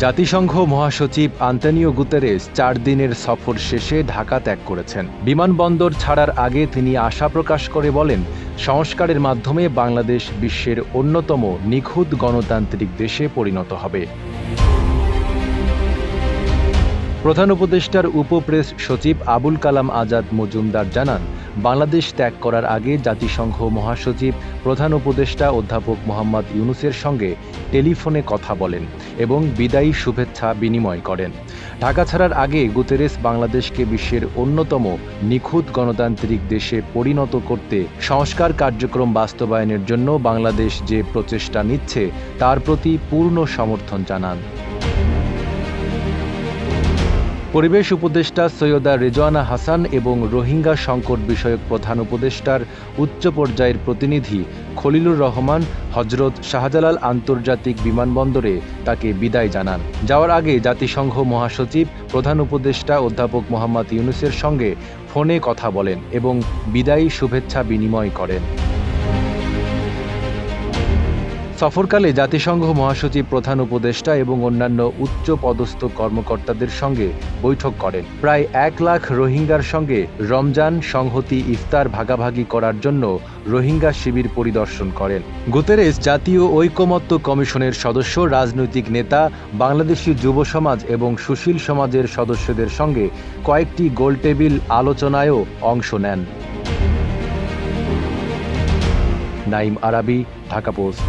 জাতিসংঘ মহাসচিব Antonio Guterres ৪ দিনের সফর শেষে ঢাকা ত্যাগ করেছেন। বিমানবন্দর ছাড়ার আগে তিনি আশা প্রকাশ করে বলেন, সংস্কারের মাধ্যমে বাংলাদেশ বিশ্বের অন্যতম নিখুঁত গণতান্ত্রিক দেশে পরিণত হবে। প্রধান উপদেষ্টার উপপ্রেস সচিব আবুল কালাম আজাদ মজুমদার জানান, বাংলাদেশ ত্যাগ করার আগে জাতিসংঘ মহাসচিব প্রধান উপদেষ্টা অধ্যাপক মোহাম্মদ ইউনূসের সঙ্গে টেলিফোনে কথা বলেন এবং বিদায়ী শুভেচ্ছা বিনিময় করেন। ঢাকা ছাড়ার আগে গুতেরেস বাংলাদেশকে বিশ্বের অন্যতম নিখুঁত গণতান্ত্রিক দেশে পরিণত করতে সংস্কার কার্যক্রম বাস্তবায়নের জন্য বাংলাদেশ যে প্রচেষ্টা নিচ্ছে তার প্রতি পূর্ণ সমর্থন জানান। পরিবেশ উপদেষ্টা সৈয়দা রেজওয়ানা হাসান এবং রোহিঙ্গা সংকট বিষয়ক প্রধান উপদেষ্টার উচ্চ পর্যায়ের প্রতিনিধি খলিলুর রহমান হজরত শাহজালাল আন্তর্জাতিক বিমানবন্দরে তাকে বিদায় জানান। যাওয়ার আগে জাতিসংঘ মহাসচিব প্রধান উপদেষ্টা অধ্যাপক মোহাম্মদ ইউনূসের সঙ্গে ফোনে কথা বলেন এবং বিদায়ী শুভেচ্ছা বিনিময় করেন। সফরকালে জাতিসংঘ মহাসচিব প্রধান উপদেষ্টা এবং অন্যান্য উচ্চ পদস্থ কর্মকর্তাদের সঙ্গে বৈঠক করেন। প্রায় ১ লাখ রোহিঙ্গার সঙ্গে রমজান সংহতি ইফতার ভাগাভাগি করার জন্য রোহিঙ্গা শিবির পরিদর্শন করেন। গুতেরেস জাতীয় ঐকমত্য কমিশনের সদস্য, রাজনৈতিক নেতা, বাংলাদেশি যুব সমাজ এবং সুশীল সমাজের সদস্যদের সঙ্গে কয়েকটি গোলটেবিল আলোচনায়ও অংশ নেন। নাঈম আরাবী, ঢাকা পোস্ট।